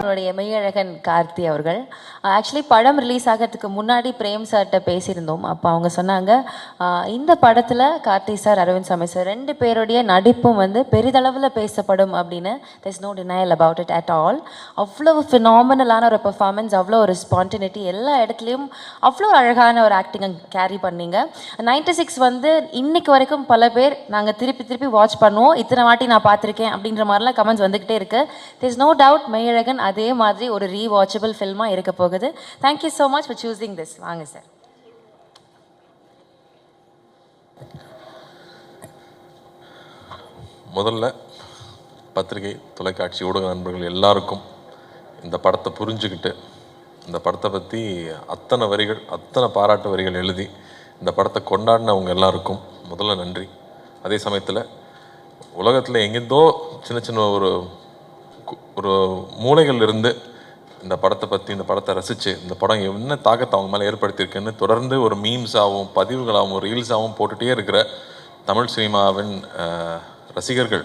நம்மளுடைய மெய்யழகன் கார்த்தி அவர்கள் ஆக்சுவலி படம் ரிலீஸ் ஆகிறதுக்கு முன்னாடி பிரேம் சார்கிட்ட பேசியிருந்தோம். அப்போ அவங்க சொன்னாங்க, இந்த படத்தில் கார்த்தி சார், அரவிந்த் சாமி சார் 2 பேருடைய நடிப்பும் வந்து பெரிதளவில் பேசப்படும் அப்படின்னு. there's no denial about it at all. அவ்வளோ ஃபினாமினலான ஒரு பெர்ஃபார்மன்ஸ், அவ்வளோ ஒரு ஸ்பான்டினிட்டி, எல்லா இடத்துலையும் அவ்வளோ அழகான ஒரு ஆக்டிங்கை கேரி பண்ணீங்க. 96 வந்து இன்னைக்கு வரைக்கும் பல பேர் நாங்கள் திருப்பி வாட்ச் பண்ணுவோம், இத்தனை வாட்டி நான் பார்த்துருக்கேன் அப்படின்ற மாதிரிலாம் கமெண்ட்ஸ் வந்துக்கிட்டே இருக்கு. there's no doubt மெய்யழகன் அதே மாதிரி ஒரு ரீவாட்சபிள் ஃபில்மாக இருக்க போகுது. Thank you so much for choosing this. வாங்க சார். முதல்ல பத்திரிகை, தொலைக்காட்சி, ஊடக நண்பர்கள் எல்லாருக்கும் இந்த படத்தை புரிஞ்சுக்கிட்டு இந்த படத்தை பற்றி அத்தனை வரிகள், அத்தனை பாராட்டு வரிகள் எழுதி இந்த படத்தை கொண்டாடினவங்க எல்லாருக்கும் முதல்ல நன்றி. அதே சமயத்தில் உலகத்தில் எங்கேருந்தோ சின்ன ஒரு மூலைகள் இருந்து இந்த படத்தை பற்றி, இந்த படத்தை ரசித்து இந்த படம் என்ன தாக்கத்தை அவங்க மேலே ஏற்படுத்தியிருக்குன்னு தொடர்ந்து ஒரு மீம்ஸாகவும் பதிவுகளாகவும் ரீல்ஸாகவும் போட்டுகிட்டே இருக்கிற தமிழ் சினிமாவின் ரசிகர்கள்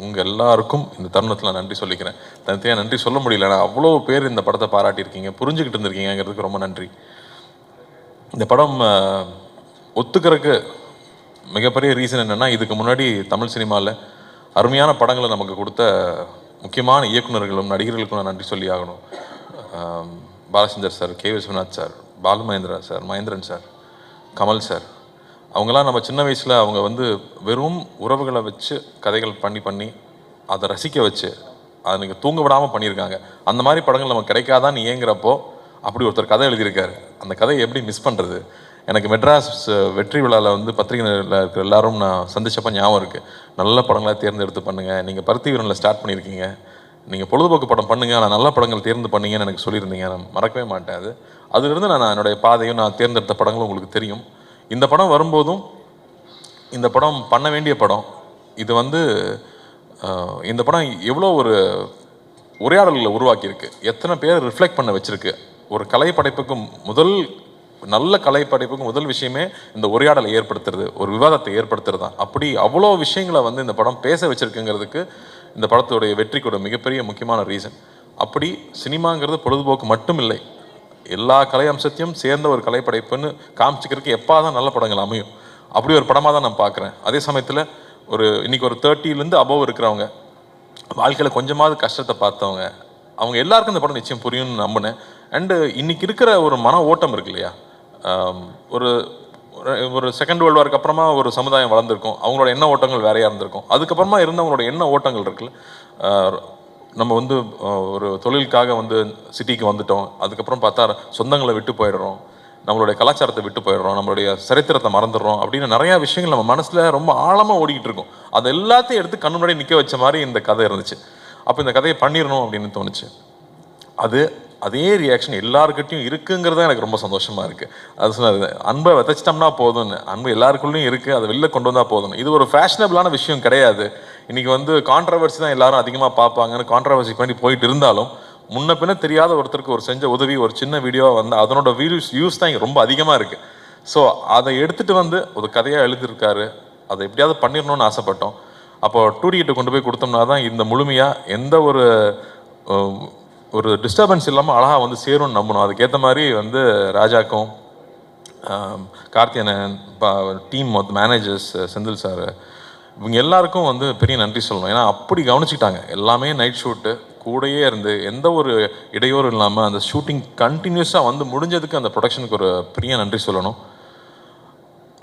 உங்கள் எல்லாருக்கும் இந்த தருணத்தில் நன்றி சொல்லிக்கிறேன். தனித்தனியாக நன்றி சொல்ல முடியல, ஆனால் அவ்வளோ பேர் இந்த படத்தை பாராட்டியிருக்கீங்க, புரிஞ்சுக்கிட்டு இருந்திருக்கீங்கிறதுக்கு ரொம்ப நன்றி. இந்த படம் ஒத்துக்கிறதுக்கு மிகப்பெரிய ரீசன் என்னென்னா, இதுக்கு முன்னாடி தமிழ் சினிமாவில் அருமையான படங்களை நமக்கு கொடுத்த முக்கியமான இயக்குநர்களும் நடிகர்களுக்கும் நான் நன்றி சொல்லி ஆகணும். Balachander sir, K Viswanath sir, Balu Mahendra sir, Mahendran sir, Kamal sir, அவங்களாம் நம்ம சின்ன வயசில் அவங்க வந்து வெறும் உறவுகளை வச்சு கதைகள் பண்ணி அதை ரசிக்க வச்சு அதை நீங்கள் தூங்க விடாமல் பண்ணியிருக்காங்க. அந்த மாதிரி படங்கள் நமக்கு கிடைக்காதான்னு ஏங்குறப்போ அப்படி ஒருத்தர் கதை எழுதியிருக்காரு. அந்த கதையை எப்படி மிஸ் பண்ணுறது? எனக்கு மெட்ராஸ் வெற்றி விழாவில் வந்து பத்திரிகையில் இருக்கிற எல்லாரும் நான் சந்திச்சப்போ ஞாபகம் இருக்குது. நல்ல படங்களாக தேர்ந்தெடுத்து பண்ணுங்கள், நீங்கள் பருத்தி வீரனில் ஸ்டார்ட் பண்ணியிருக்கீங்க, நீங்கள் பொழுதுபோக்கு படம் பண்ணுங்கள், ஆனால் நல்ல படங்கள் தேர்ந்து பண்ணீங்கன்னு எனக்கு சொல்லியிருந்தீங்க. நான் மறக்கவே மாட்டேன். அதுலேருந்து நான் என்னுடைய பாதையும் நான் தேர்ந்தெடுத்த படங்களும் உங்களுக்கு தெரியும். இந்த படம் வரும்போதும் இந்த படம் பண்ண வேண்டிய படம் இது வந்து இந்த படம் எவ்வளோ ஒரு உரையாடல்களை உருவாக்கியிருக்கு, எத்தனை பேர் ரிஃப்ளெக்ட் பண்ண வச்சுருக்கு. ஒரு கலைப்படைப்புக்கும் நல்ல கலைப்படைப்புக்கும் முதல் விஷயமே இந்த உரையாடலை ஏற்படுத்துறது, ஒரு விவாதத்தை ஏற்படுத்துறது தான். அப்படி அவ்வளோ விஷயங்களை வந்து இந்த படம் பேச வச்சுருக்குங்கிறதுக்கு இந்த படத்துடைய வெற்றிக்கூட மிகப்பெரிய முக்கியமான ரீசன். அப்படி சினிமாங்கிறது பொழுதுபோக்கு மட்டும் இல்லை, எல்லா கலை அம்சத்தையும் சேர்ந்த ஒரு கலைப்படைப்புன்னு காமிச்சிக்கிறதுக்கு எப்போ தான் நல்ல படங்கள் அமையும். அப்படி ஒரு படமாக தான் நான் பார்க்குறேன். அதே சமயத்தில் இன்றைக்கி ஒரு 30லேருந்து அபவ் இருக்கிறவங்க, வாழ்க்கையில் கொஞ்சமாவது கஷ்டத்தை பார்த்தவங்க, அவங்க எல்லாருக்கும் இந்த படம் நிச்சயம் புரியும்னு நம்பினேன். அண்டு இன்றைக்கி இருக்கிற ஒரு மன ஓட்டம் இருக்கு இல்லையா, ஒரு செகண்ட் வேர்ல்டு வார்க்கு அப்புறமா ஒரு சமுதாயம் வளர்ந்துருக்கும், அவங்களோட எண்ண ஓட்டங்கள் வேறையாக இருந்திருக்கும். அதுக்கப்புறமா இருந்தவங்களோட எண்ண ஓட்டங்கள் இருக்குல்ல, நம்ம வந்து ஒரு தொழிலுக்காக வந்து சிட்டிக்கு வந்துட்டோம், அதுக்கப்புறம் பார்த்தா சொந்தங்களை விட்டு போயிடுறோம், நம்மளுடைய கலாச்சாரத்தை விட்டு போயிடுறோம், நம்மளுடைய சரித்திரத்தை மறந்துடுறோம் அப்படின்னு நிறையா விஷயங்கள் நம்ம மனசில் ரொம்ப ஆழமாக ஓடிக்கிட்டு இருக்கோம். அது எல்லாத்தையும் எடுத்து கண்ணு முன்னாடி நிற்க வச்ச மாதிரி இந்த கதை இருந்துச்சு. அப்போ இந்த கதையை பண்ணிடணும் அப்படின்னு தோணுச்சு. அதே ரியாக்ஷன் எல்லாருக்கிட்டையும் இருக்குங்கிறது எனக்கு ரொம்ப சந்தோஷமாக இருக்குது. அது சொன்னார், அன்பை விதைச்சிட்டோம்னா போதும்னு. அன்பு எல்லாருக்குள்ளேயும் இருக்குது, அதை வெளில கொண்டு வந்தால் போதும். இது ஒரு ஃபேஷனபிளான விஷயம் கிடையாது. இன்றைக்கி வந்து கான்ட்ரவர்சி தான் எல்லாரும் அதிகமாக பார்ப்பாங்கன்னு கான்ட்ரவர்சி பண்ணி போயிட்டு இருந்தாலும், முன்ன பின்ன தெரியாத ஒருத்தருக்கு ஒரு செஞ்ச உதவி, ஒரு சின்ன வீடியோவாக வந்து அதனோட வியூஸ் தான் இங்கே ரொம்ப அதிகமாக இருக்குது. ஸோ அதை எடுத்துகிட்டு வந்து ஒரு கதையாக எழுதியிருக்காரு. அதை எப்படியாவது பண்ணிடணும்னு ஆசைப்பட்டோம். அப்போ 2D கிட்ட கொண்டு போய் கொடுத்தோம்னா தான் இந்த முழுமையாக எந்த ஒரு டிஸ்டர்பன்ஸ் இல்லாமல் அழகாக வந்து சேரும்னு நம்பணும். அதுக்கேற்ற மாதிரி வந்து ராஜாக்கும், Karthiyanan, team managers, Senthil sir, இவங்க எல்லாருக்கும் வந்து பெரிய நன்றி சொல்லணும். ஏன்னா அப்படி கவனிச்சுக்கிட்டாங்க. எல்லாமே நைட் ஷூட்டு கூடயே இருந்து எந்த ஒரு இடையூறும் இல்லாமல் அந்த ஷூட்டிங் கண்டினியூஸாக வந்து முடிஞ்சதுக்கு அந்த ப்ரொடக்ஷனுக்கு ஒரு பெரிய நன்றி சொல்லணும்.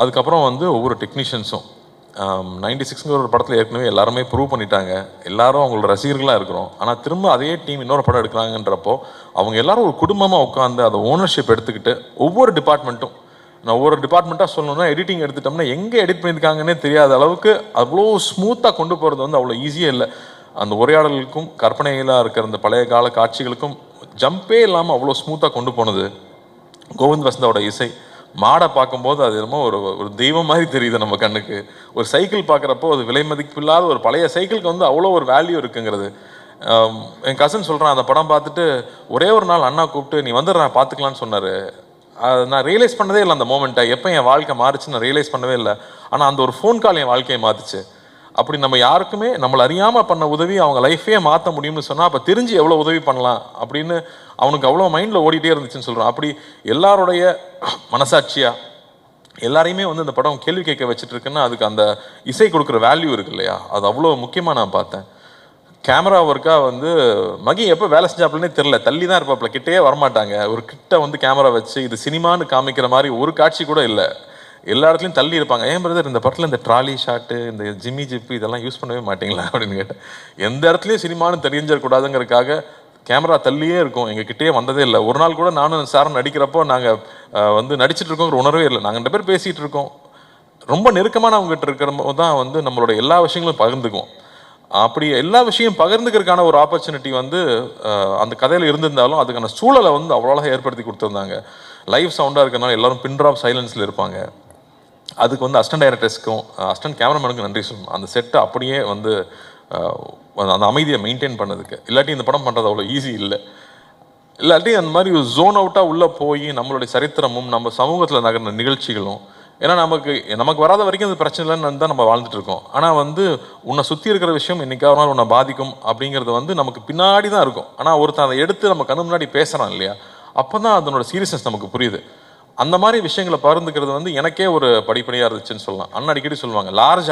அதுக்கப்புறம் வந்து ஒவ்வொரு டெக்னீஷியன்ஸும் 96ங்கிற ஒரு படத்தில் ஏற்கனவே எல்லாருமே ப்ரூவ் பண்ணிட்டாங்க, எல்லாரும் அவங்களோட ரசிகர்களாக இருக்கிறோம். ஆனால் திரும்ப அதே டீம் இன்னொரு படம் எடுக்கிறாங்கன்றப்போ அவங்க எல்லாரும் ஒரு குடும்பமாக உட்காந்து அதை ஓனர்ஷிப் எடுத்துக்கிட்டு ஒவ்வொரு டிபார்ட்மெண்ட்டும், நான் ஒவ்வொரு டிபார்ட்மெண்ட்டாக சொல்லணும்னா எடிட்டிங் எடுத்துட்டோம்னா எங்கே எடிட் பண்ணியிருக்காங்கன்னே தெரியாத அளவுக்கு அவ்வளோ ஸ்மூத்தாக கொண்டு போகிறது வந்து அவ்வளோ ஈஸியாக இல்லை. அந்த உரையாடலுக்கும் கற்பனைகளாக இருக்கிற அந்த பழைய கால காட்சிகளுக்கும் ஜம்பே இல்லாமல் அவ்வளோ ஸ்மூத்தாக கொண்டு போனது. கோவிந்த் வசந்தாவோட இசை, மாடை பார்க்கும்போது அது என்னமோ ஒரு தெய்வம் மாதிரி தெரியுது நம்ம கண்ணுக்கு. ஒரு சைக்கிள் பார்க்குறப்போ அது விலை மதிப்பில்லாத ஒரு பழைய சைக்கிளுக்கு வந்து அவ்வளோ ஒரு வேல்யூ இருக்குங்கிறது. என் கசின் சொல்கிறான், அந்த படம் பார்த்துட்டு ஒரே ஒரு நாள் அண்ணா கூப்பிட்டு நீ வந்துடுறா பார்த்துக்கலான்னு சொன்னார். நான் ரியலைஸ் பண்ணதே இல்லை அந்த மோமெண்ட்டை, எப்போ என் வாழ்க்கை மாறிச்சுன்னு நான் ரியலைஸ் பண்ணவே இல்லை. ஆனால் அந்த ஒரு ஃபோன் கால் என் வாழ்க்கையை மாற்றுச்சு. அப்படி நம்ம யாருக்குமே நம்மளை அறியாமல் பண்ண உதவி அவங்க லைஃபே மாற்ற முடியும்னு சொன்னால் அப்போ தெரிஞ்சு எவ்வளோ உதவி பண்ணலாம் அப்படின்னு அவனுக்கு அவ்வளோ மைண்டில் ஓடிட்டே இருந்துச்சுன்னு சொல்கிறான். அப்படி எல்லாருடைய மனசாட்சியாக எல்லாரையுமே வந்து இந்த படம் கேள்வி கேட்க வச்சுட்டு இருக்குன்னா அதுக்கு அந்த இசை கொடுக்குற வேல்யூ இருக்கு இல்லையா, அது அவ்வளோ முக்கியமாக நான் பார்த்தேன். கேமரா ஒர்க்காக வந்து மகி எப்போ வேலை செஞ்சாப்புலனே தெரில, தள்ளி தான் இருப்பாப்புல, கிட்டே வரமாட்டாங்க. ஒரு கிட்ட வந்து கேமரா வச்சு இது சினிமான்னு காமிக்கிற மாதிரி ஒரு காட்சி கூட இல்லை, எல்லா இடத்துலையும் தள்ளி இருப்பாங்க. ஏன் பிரதர் இந்த படத்தில் இந்த ட்ராலி ஷாட்டு இந்த ஜிம்மி ஜிப்பு இதெல்லாம் யூஸ் பண்ணவே மாட்டிங்களா அப்படின்னு கேட்டேன். எந்த இடத்துலையும் சினிமான்னு தெரிஞ்சிடக்கூடாதுங்கிறதுக்காக கேமரா தள்ளியே இருக்கும், எங்கள் கிட்டே வந்ததே இல்லை. ஒரு நாள் கூட நானும் சாரும் நடிக்கிறப்போ நாங்கள் வந்து நடிச்சிட்டு இருக்கோங்கிற உணர்வே இல்லை. நாங்கள் 2 பேர் பேசிகிட்டு இருக்கோம், ரொம்ப நெருக்கமான அவங்ககிட்ட இருக்கிறப்போ தான் வந்து நம்மளோட எல்லா விஷயங்களும் பகிர்ந்துக்குவோம். அப்படி எல்லா விஷயம் பகிர்ந்துக்கிறதுக்கான ஒரு ஆப்பர்ச்சுனிட்டி வந்து அந்த கதையில் இருந்திருந்தாலும் அதுக்கான சூழலை வந்து அவ்வளோ அழகாக ஏற்படுத்தி கொடுத்துருந்தாங்க. லைவ் சவுண்டாக இருக்கிறதுனால எல்லாரும் பின் ட்ராப் சைலன்ஸில் இருப்பாங்க. அதுக்கு வந்து அசிஸ்டன்ட் டைரக்டர்ஸ்க்கும் அசிஸ்டன்ட் கேமராமேனுக்கும் நன்றி சொல்லணும். அந்த செட்டை அப்படியே வந்து அந்த அமைதியை மெயின்டைன் பண்ணதுக்கு. இல்லாட்டி இந்த படம் பண்ணுறது அவ்வளோ ஈஸி இல்லை. இல்லாட்டி அந்த மாதிரி ஒரு ஜோன் அவுட்டாக உள்ளே போய் நம்மளுடைய சரித்திரமும் நம்ம சமூகத்தில் நகர்ந்த நிகழ்ச்சிகளும், ஏன்னா நமக்கு வராத வரைக்கும் அது பிரச்சனை இல்லைன்னு தான் நம்ம வாழ்ந்துட்டு இருக்கோம். ஆனால் வந்து உன்னை சுற்றி இருக்கிற விஷயம் என்னைக்காவது நாள் உன்னை பாதிக்கும் அப்படிங்கிறது வந்து நமக்கு பின்னாடி தான் இருக்கும். ஆனால் ஒருத்தன் அதை எடுத்து நம்ம கண்ணு முன்னாடி பேசுகிறான் இல்லையா, அப்போ தான் அதனோட சீரியஸ்னஸ் நமக்கு புரியுது. அந்த மாதிரி விஷயங்களை பகிர்ந்துக்கிறது வந்து எனக்கே ஒரு படிப்படியாக இருந்துச்சுன்னு சொல்லலாம். அண்ணன் அடிக்கடி சொல்லுவாங்க, லார்ஜ்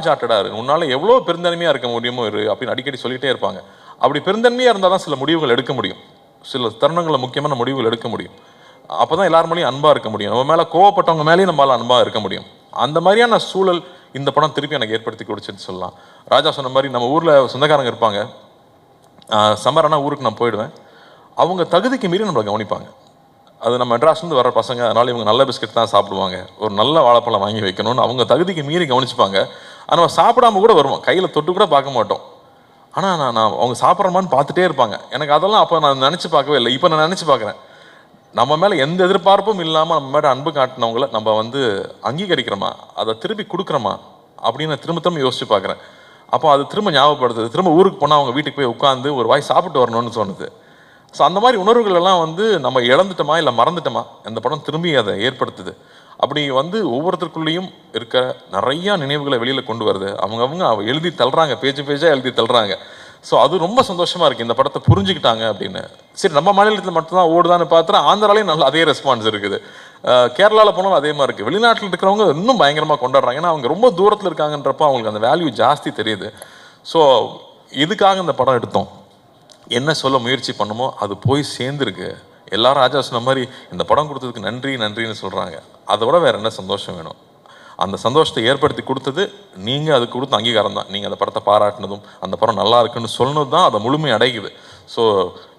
ஹார்ட்டடாரு உன்னால் எவ்வளோ பெருந்தன்மையாக இருக்க முடியுமோ அப்படின்னு அடிக்கடி சொல்லிகிட்டே இருப்பாங்க. அப்படி பெருந்தன்மையாக இருந்தால் தான் சில முடிவுகள் எடுக்க முடியும், சில தருணங்களில் முக்கியமான முடிவுகள் எடுக்க முடியும். அப்போ தான் எல்லார் மேலேயும் அன்பாக இருக்க முடியும், நம்ம மேலே கோவப்பட்டவங்க மேலேயும் நம்மளால் அன்பாக இருக்க முடியும். அந்த மாதிரியான சூழல் இந்த படம் திருப்பி எனக்கு ஏற்படுத்தி கொடுச்சுன்னு சொல்லலாம். ராஜா சொன்ன மாதிரி நம்ம ஊரில் சொந்தக்காரங்க இருப்பாங்க, சம்மரானா ஊருக்கு நான் போயிடுவேன், அவங்க தகுதிக்கு மீறி நம்மளை கவனிப்பாங்க. அது நம்ம மெட்ராஸ்லேருந்து வர பசங்க, அதனால் இவங்க நல்ல பிஸ்கட் தான் சாப்பிடுவாங்க, ஒரு நல்ல வாழைப்பழம் வாங்கி வைக்கணும்னு அவங்க தகுதிக்கு மீறி கவனிச்சுப்பாங்க. ஆனால் நம்ம சாப்பிடாம கூட வருவோம், கையில் தொட்டு கூட பார்க்க மாட்டோம். ஆனால் நான் அவங்க சாப்பிட்றமான்னு பார்த்துட்டே இருப்பாங்க. எனக்கு அதெல்லாம் அப்போ நான் நினச்சி பார்க்கவே இல்லை, இப்போ நான் நினச்சி பார்க்குறேன். நம்ம மேலே எந்த எதிர்பார்ப்பும் இல்லாமல் நம்ம மேலே அன்பு காட்டினவங்கள நம்ம வந்து அங்கீகரிக்கிறோமா, அதை திருப்பி கொடுக்குறோமா அப்படின்னு திரும்ப யோசிச்சு பார்க்குறேன். அப்போ அது திரும்ப ஞாபகப்படுத்துது. திரும்ப ஊருக்கு போனால் அவங்க வீட்டுக்கு போய் உட்காந்து ஒரு வாய் சாப்பிட்டு வரணும்னு தோணுது. ஸோ அந்த மாதிரி உணர்வுகள் எல்லாம் வந்து நம்ம இழந்துட்டோமா இல்லை மறந்துட்டோமா, இந்த படம் திரும்பி அதை ஏற்படுத்துது. அப்படி வந்து ஒவ்வொருத்தருக்குள்ளேயும் இருக்க நிறையா நினைவுகளை வெளியில் கொண்டு வருது. அவங்க எழுதி தள்ளுறாங்க, பேஜாக எழுதி தள்ளுறாங்க. ஸோ அது ரொம்ப சந்தோஷமாக இருக்குது, இந்த படத்தை புரிஞ்சுக்கிட்டாங்க அப்படின்னு. சரி, நம்ம மாநிலத்தில் மட்டும்தான் ஓடுதான்னு பார்த்தா ஆந்திராலையும் நல்லா அதே ரெஸ்பான்ஸ் இருக்குது, கேரளாவில் போனாலும் அதே மாதிரி இருக்குது. வெளிநாட்டில் இருக்கிறவங்க இன்னும் பயங்கரமாக கொண்டாடுறாங்க, ஏன்னா அவங்க ரொம்ப தூரத்தில் இருக்காங்கன்றப்போ அவங்களுக்கு அந்த வேல்யூ ஜாஸ்தி தெரியுது. ஸோ இதுக்காக இந்த படம் எடுத்தோம், என்ன சொல்ல முயற்சி பண்ணுமோ அது போய் சேர்ந்துருக்கு. எல்லாரும் ராஜா சொன்ன மாதிரி இந்த படம் கொடுத்ததுக்கு நன்றின்னு சொல்கிறாங்க. அதை விட வேறு என்ன சந்தோஷம் வேணும்? அந்த சந்தோஷத்தை ஏற்படுத்தி கொடுத்தது நீங்கள், அதுக்கு கொடுத்த அங்கீகாரம் தான். நீங்கள் அந்த படத்தை பாராட்டினதும் அந்த படம் நல்லா இருக்குன்னு சொன்னது தான் அதை முழுமை அடைக்குது. ஸோ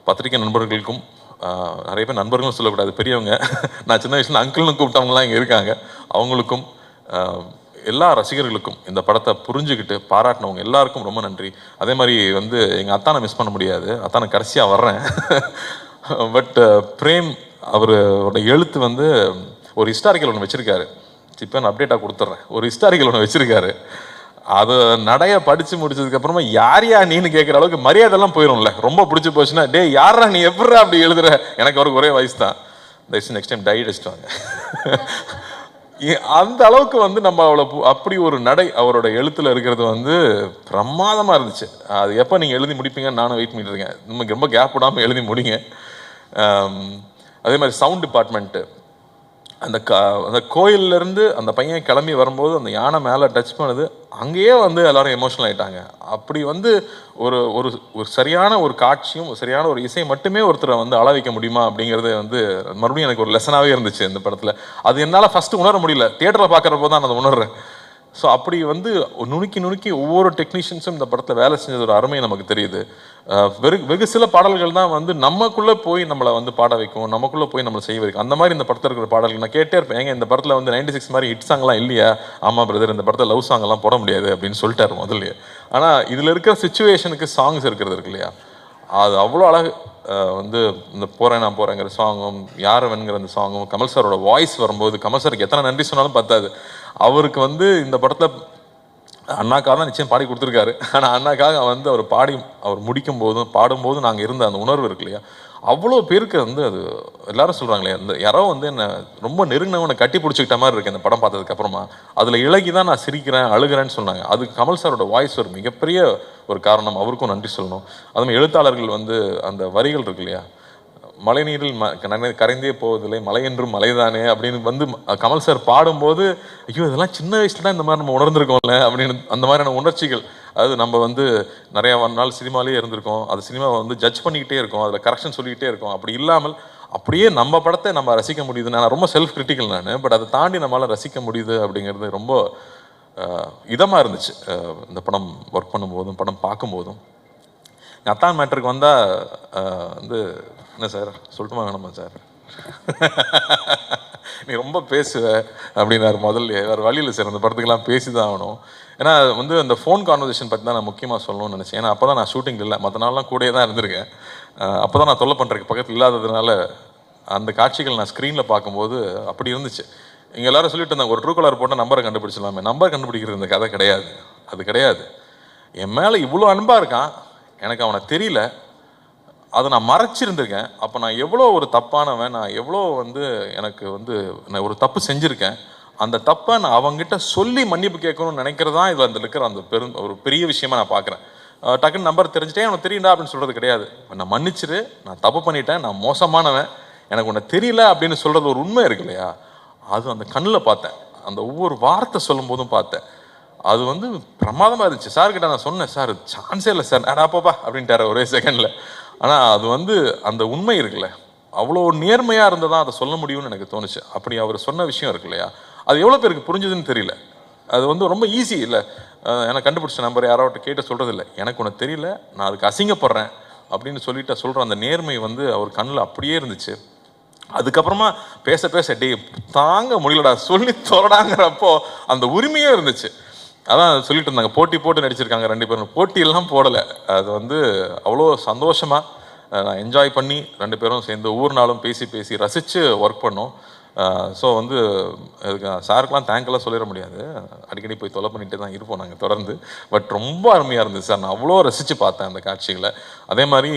பத்திரிகை நண்பர்களுக்கும், நிறைய பேர் நண்பர்களும் சொல்லக்கூடாது, பெரியவங்க, நான் சின்ன வயசில் அங்கிள்னு கூப்பிட்டவங்களாம் இங்கே இருக்காங்க, அவங்களுக்கும் எல்லா ரசிகர்களுக்கும் இந்த படத்தை புரிஞ்சுக்கிட்டு பாராட்டினவங்க எல்லாருக்கும் ரொம்ப நன்றி. அதே மாதிரி வந்து எங்கள் அத்தானை மிஸ் பண்ண முடியாது, அத்தானை கடைசியாக வர்றேன். பட் பிரேம் அவரோட எழுத்து வந்து ஒரு ஹிஸ்டாரிக்கல் ஒன்று வச்சுருக்காரு, இப்போ நான் அப்டேட்டாக கொடுத்துட்றேன். ஒரு ஹிஸ்டாரிக்கல் ஒன்று வச்சுருக்காரு, அது நடைய படித்து முடிச்சதுக்கப்புறமா யாரையா நீன்னு கேட்குற அளவுக்கு மரியாதைலாம் போயிடும்ல. ரொம்ப பிடிச்சி போச்சுன்னா, டே யாரா நீ எப்படா அப்படி எழுதுற, எனக்கு அவருக்கு ஒரே வயசு தான், தயவுசெய்து நெக்ஸ்ட் டைம் டை அடிச்சிட்டாங்க. அந்த அளவுக்கு வந்து நம்ம அப்படி ஒரு நடை அவரோட எழுத்துல இருக்கிறது வந்து பிரமாதமாக இருந்துச்சு. அது எப்போ நீங்கள் எழுதி முடிப்பீங்கன்னு நானும் வெயிட் பண்ணிட்டு இருக்கேன். நமக்கு ரொம்ப கேப் விடாமல் எழுதி முடிங்க. அதே மாதிரி சவுண்ட் டிபார்ட்மெண்ட்டு, அந்த கோயிலேருந்து அந்த பையன் கிளம்பி வரும்போது அந்த யானை மேலே டச் பண்ணுது, அங்கேயே வந்து எல்லாரும் எமோஷனல் ஆகிட்டாங்க. அப்படி வந்து ஒரு ஒரு ஒரு சரியான ஒரு காட்சியும் சரியான ஒரு இசை மட்டுமே ஒருத்தரை வந்து அள வைக்க முடியுமா அப்படிங்கிறது வந்து மறுபடியும் எனக்கு ஒரு லெசனாகவே இருந்துச்சு இந்த படத்தில். அது என்னால் ஃபஸ்ட்டு உணர முடியல, தியேட்டரில் பார்க்குறப்போ தான் நான் அதை உணர்றேன். ஸோ அப்படி வந்து நுணுக்கி ஒவ்வொரு டெக்னீஷியன்ஸும் இந்த படத்தில் வேலை செஞ்சது ஒரு அருமை நமக்கு தெரியுது. வெகு சில பாடல்கள் தான் வந்து நமக்குள்ளே போய் நம்மளை வந்து பாட வைக்கும், நமக்குள்ளே போய் நம்மளை செய்ய வைக்கும். அந்த மாதிரி இந்த படத்தில் இருக்கிற பாடல்கள் நான் கேட்டே இருப்பேன். ஏங்க இந்த படத்தில் வந்து 96 மாதிரி ஹிட் சாங்லாம் இல்லையா? ஆமாம் பிரதர், இந்த படத்தில் லவ் சாங்லாம் போட முடியாது அப்படின்னு சொல்லிட்டாரு முதல்லையே. ஆனால் இதில் இருக்கிற சுச்சுவேஷனுக்கு சாங்ஸ் இருக்கிறது இருக்கு இல்லையா, அது அவ்வளோ அழகு. வந்து இந்த நான் போகிறேங்கிற சாங்கும், யாரவன்கிற அந்த சாங்கும், கமல் சாரோட வாய்ஸ் வரும்போது, கமல் சாருக்கு எத்தனை நன்றி சொன்னாலும் பத்தாது. அவருக்கு வந்து இந்த படத்தில் அண்ணாக்காக தான் நிச்சயம் பாடி கொடுத்துருக்காரு. ஆனால் அண்ணாக்காக வந்து அவர் முடிக்கும் போதும் பாடும்போதும் நாங்கள் இருந்த அந்த உணர்வு இருக்கு இல்லையா, அவ்வளோ பேருக்கு வந்து அது எல்லாரும் சொல்கிறாங்களே, அந்த யாரோ வந்து என்னை ரொம்ப நெருங்கினவனை கட்டி பிடிச்சிக்கிட்ட மாதிரி இருக்கு இந்த படம் பார்த்ததுக்கு அப்புறமா. அதில் இலகி தான் நான் சிரிக்கிறேன் அழுகிறேன்னு சொன்னாங்க. அதுக்கு கமல் சாரோட வாய்ஸ் ஒரு மிகப்பெரிய ஒரு காரணம். அவருக்கும் நன்றி சொல்லணும். அதுமாதிரி எழுத்தாளர்கள் வந்து அந்த வரிகள் இருக்கு இல்லையா, மழைநீரில் கரைந்தே போவதில்லை மலை என்றும் மலைதானே அப்படின்னு வந்து கமல் சார் பாடும்போது, ஐயோ இதெல்லாம் சின்ன வயசுல தான் இந்த மாதிரி நம்ம உணர்ந்திருக்கோம்ல அப்படின்னு அந்த மாதிரியான உணர்ச்சிகள். அதாவது நம்ம வந்து நிறைய நாள் சினிமாலேயே இருந்திருக்கோம், அது சினிமாவை வந்து ஜட்ஜ் பண்ணிக்கிட்டே இருக்கோம், அதில் கரெக்ஷன் சொல்லிக்கிட்டே இருக்கோம். அப்படி இல்லாமல் அப்படியே நம்ம படத்தை நம்ம ரசிக்க முடியுது. நான் ரொம்ப செல்ஃப் கிரிட்டிக்கல் நான், பட் அதை தாண்டி நம்மளால் ரசிக்க முடியுது அப்படிங்கிறது ரொம்ப இதமாக இருந்துச்சு இந்த படம் ஒர்க் பண்ணும்போதும் படம் பார்க்கும்போதும். அத்தான் மேட்டருக்கு வந்தால் வந்து என்ன சார் சொல்லட்டுமா வேணாமா சார், நீ ரொம்ப பேசுவ அப்படின்னாரு முதல்ல. வேறு வழியில் சார் அந்த படத்துக்கெல்லாம் பேசி தான் ஆகணும். ஏன்னா வந்து அந்த ஃபோன் கான்வர்சேஷன் பற்றி தான் நான் முக்கியமாக சொல்லணும்னு நினச்சேன். ஏன்னா அப்போ தான் நான் ஷூட்டிங் இல்லை, மற்ற நாள்லாம் கூடயே தான் இருந்திருக்கேன். அப்போ தான் நான் தொல்லை பண்ணுறதுக்கு பக்கத்தில் இல்லாததுனால அந்த காட்சிகள் நான் ஸ்க்ரீனில் பார்க்கும்போது அப்படி இருந்துச்சு. இங்கே எல்லாரும் சொல்லிட்டு இருந்தாங்க, ஒரு ட்ரூ கலர் போட்டால் நம்பரை கண்டுபிடிச்சலாமே. நம்பர் கண்டுபிடிக்கிறது இந்த கதை கிடையாது, அது கிடையாது. என் மேலே இவ்வளோ அன்பாக இருக்கான், எனக்கு அவனை தெரியல, அதை நான் மறைச்சிருந்திருக்கேன். அப்போ நான் எவ்வளோ ஒரு தப்பானவன், நான் எவ்வளோ வந்து எனக்கு வந்து நான் ஒரு தப்பு செஞ்சுருக்கேன். அந்த தப்பை நான் அவங்ககிட்ட சொல்லி மன்னிப்பு கேட்கணும்னு நினைக்கிறது தான் இதில் இருக்கிற அந்த ஒரு பெரிய விஷயமா நான் பார்க்குறேன். டக்குன்னு நம்பர் தெரிஞ்சுட்டே அவனுக்கு தெரியுண்டா அப்படின்னு சொல்கிறது கிடையாது. நான் மன்னிச்சிரு, நான் தப்பு பண்ணிட்டேன், நான் மோசமானவன், எனக்கு உன்னை தெரியல அப்படின்னு சொல்கிறது ஒரு உண்மை இருக்கு இல்லையா, அது அந்த கண்ணில் பார்த்தேன். அந்த ஒவ்வொரு வார்த்தை சொல்லும் போதும் பார்த்தேன். அது வந்து பிரமாதமாக இருந்துச்சு. சார்கிட்ட நான் சொன்னேன், சார் சான்ஸே இல்லை சார், அப்பப்பா அப்படின்ட்டார் ஒரே செகண்டில். ஆனால் அது வந்து அந்த உண்மை இருக்குல்ல, அவ்வளோ நேர்மையாக இருந்தால் தான் அதை சொல்ல முடியும்னு எனக்கு தோணுச்சு. அப்படி அவர் சொன்ன விஷயம் இருக்கு இல்லையா, அது எவ்வளோ பேருக்கு புரிஞ்சுதுன்னு தெரியல. அது வந்து ரொம்ப ஈஸி இல்லை, எனக்கு கண்டுபிடிச்ச நம்பர் யாராவது கேட்டு சொல்கிறது இல்லை, எனக்கு ஒன்று தெரியல, நான் அதுக்கு அசிங்கப்படுறேன் அப்படின்னு சொல்லிட்டு சொல்கிற அந்த நேர்மை வந்து அவர் கண்ணில் அப்படியே இருந்துச்சு. அதுக்கப்புறமா பேச பேச டே தாங்க முடியலடா சொல்லி தொடடாங்கிறப்போ அந்த உரிமையே இருந்துச்சு. அதான் சொல்லிட்டு இருந்தாங்க, போட்டி போட்டு நடிச்சிருக்காங்க 2 பேரும். போட்டியெல்லாம் போடலை, அது வந்து அவ்வளோ சந்தோஷமாக நான் என்ஜாய் பண்ணி 2 பேரும் சேர்ந்து ஒவ்வொரு நாளும் பேசி பேசி ரசித்து ஒர்க் பண்ணோம். ஸோ வந்து அதுக்கு சாருக்கெலாம் தேங்க்லாம் சொல்லிட முடியாது, அடிக்கடி போய் தொலை பண்ணிகிட்டே தான் இருப்போம் நாங்கள் தொடர்ந்து. பட் ரொம்ப அருமையாக இருந்துச்சு சார், நான் அவ்வளோ ரசித்து பார்த்தேன் அந்த காட்சிகளை. அதே மாதிரி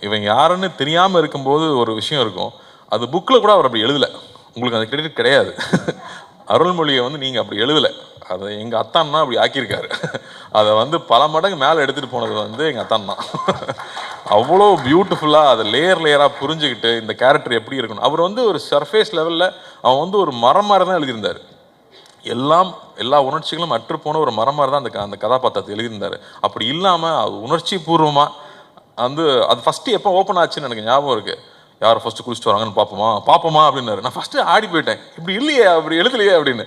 இவன் யாருன்னு தெரியாமல் இருக்கும்போது ஒரு விஷயம் இருக்கும், அது புக்கில் கூட அவர் அப்படி எழுதலை, உங்களுக்கு அந்த கிரெடிட் கிடையாது. அருள்மொழியை வந்து நீங்கள் அப்படி எழுதலை, அதை எங்கள் அத்தான் தான் அப்படி ஆக்கியிருக்காரு. அதை வந்து பல மடங்கு மேலே எடுத்துகிட்டு போனது வந்து எங்கள் அத்தான் தான். அவ்வளோ பியூட்டிஃபுல்லாக அதை லேயராக புரிஞ்சுக்கிட்டு இந்த கேரக்டர் எப்படி இருக்கணும். அவர் வந்து ஒரு சர்ஃபேஸ் லெவலில் அவன் வந்து ஒரு மரம் மாதிரி தான் எழுதியிருந்தார். எல்லா உணர்ச்சிகளும் அற்றுப்போன ஒரு மரம் மாதிரி தான் அந்த கதாபாத்திரத்தை எழுதியிருந்தார். அப்படி இல்லாமல் அது உணர்ச்சி பூர்வமாக வந்து அது ஃபஸ்ட்டு எப்போ ஓப்பன் ஆச்சுன்னு எனக்கு ஞாபகம் இருக்குது. யார் ஃபஸ்ட்டு குளிச்சுட்டு வராங்கன்னு பார்ப்போமா அப்படின்னாரு. நான் ஃபஸ்ட்டு ஆடி போயிட்டேன், இப்படி இல்லையே அப்படி எழுதலையே அப்படின்னு.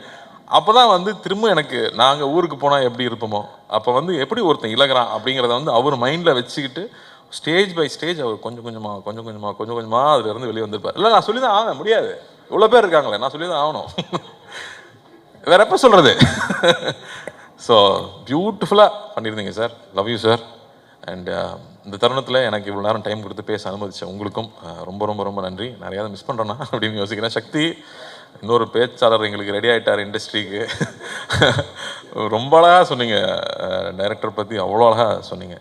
அப்போ தான் வந்து திரும்ப எனக்கு நாங்கள் ஊருக்கு போனால் எப்படி இருப்போமோ, அப்போ வந்து எப்படி ஒருத்தன் இலகுறான் அப்படிங்கிறத வந்து அவர் மைண்டில் வச்சுக்கிட்டு ஸ்டேஜ் பை ஸ்டேஜ் அவர் கொஞ்சம் கொஞ்சமாக அதுலேருந்து வெளியே வந்திருப்பார். இல்லை நான் சொல்லி தான் ஆகணும், முடியாது, இவ்வளோ பேர் இருக்காங்களே, நான் சொல்லி தான் ஆகணும், வேற எப்போ சொல்கிறது. ஸோ பியூட்டிஃபுல்லாக பண்ணியிருந்தீங்க sir, love you sir. And இந்த தருணத்தில் எனக்கு இவ்வளோ நேரம் டைம் கொடுத்து பேச அனுமதிச்சேன் உங்களுக்கும் ரொம்ப ரொம்ப ரொம்ப நன்றி. நிறையாவது மிஸ் பண்ணுறேன்னா அப்படின்னு யோசிக்கிறேன். சக்தி இன்னொரு பேச்சாளர் எங்களுக்கு ரெடி ஆகிட்டார் இண்டஸ்ட்ரிக்கு. ரொம்ப அழகாக சொன்னீங்க, டைரக்டர் பற்றி அவ்வளோ அழகாக சொன்னீங்க.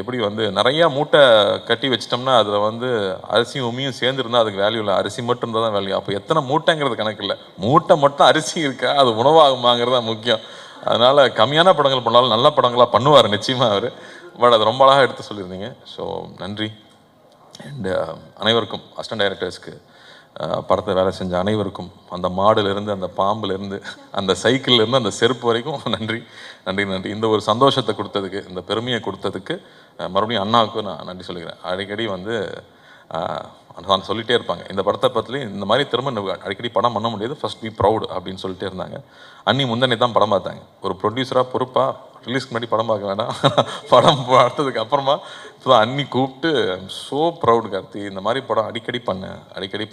எப்படி வந்து நிறையா மூட்டை கட்டி வச்சிட்டோம்னா அதில் வந்து அரிசியும் உமியும் சேர்ந்துருந்தால் அதுக்கு வேல்யூ இல்லை, அரிசி மட்டும் இருந்தால் தான் வேல்யூ. அப்போ எத்தனை மூட்டைங்கிறது கணக்கு இல்லை, மூட்டை மட்டும் அரிசி இருக்கா, அது உணவாகுமாங்கிறது தான் முக்கியம். அதனால் கம்மியான படங்கள் பண்ணாலும் நல்ல படங்களாக பண்ணுவார் நிச்சயமாக அவர். பட் அது ரொம்ப அழகாக எடுத்து சொல்லியிருந்தீங்க. ஸோ நன்றி. அண்ட் அனைவருக்கும் அசிஸ்டன்ட் டைரக்டர்ஸ்க்கு, படத்தை வேலை செஞ்ச அனைவருக்கும், அந்த மாடுலேருந்து அந்த பாம்புலேருந்து அந்த சைக்கிள்லேருந்து அந்த செருப்பு வரைக்கும் நன்றி. இந்த ஒரு சந்தோஷத்தை கொடுத்ததுக்கு, இந்த பெருமையை கொடுத்ததுக்கு மறுபடியும் அண்ணாவுக்கு நான் நன்றி சொல்லிக்கிறேன். அடிக்கடி வந்து நான் சொல்லிகிட்டே இருப்பாங்க, இந்த படத்தை பற்றி இந்த மாதிரி திரும்ப அடிக்கடி படம் பண்ண முடியாது, ஃபர்ஸ்ட் பி ப்ரௌட் அப்படின்னு சொல்லிட்டே இருந்தாங்க. அண்ணி முந்தனே தான் படம் பார்த்தாங்க, ஒரு ப்ரொடியூசராக பொறுப்பாக ரிலீஸ்க்கு முன்னாடி படம் பார்க்க வேண்டாம், படம் பார்த்ததுக்கு அப்புறமா இப்போ அண்ணி கூப்பிட்டு ஸோ ப்ரௌட் கார்த்தி, இந்த மாதிரி படம் அடிக்கடி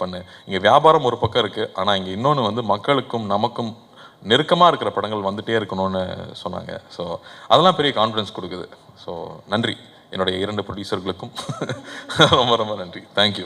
பண்ணு. இங்கே வியாபாரம் ஒரு பக்கம் இருக்குது, ஆனால் இங்கே இன்னொன்று வந்து மக்களுக்கும் நமக்கும் நெருக்கமாக இருக்கிற படங்கள் வந்துகிட்டே இருக்கணும்னு சொன்னாங்க. ஸோ அதெல்லாம் பெரிய கான்ஃபிடன்ஸ் கொடுக்குது. ஸோ நன்றி என்னுடைய 2 ப்ரொடியூசர்களுக்கும் ரொம்ப ரொம்ப நன்றி. தேங்க்யூ.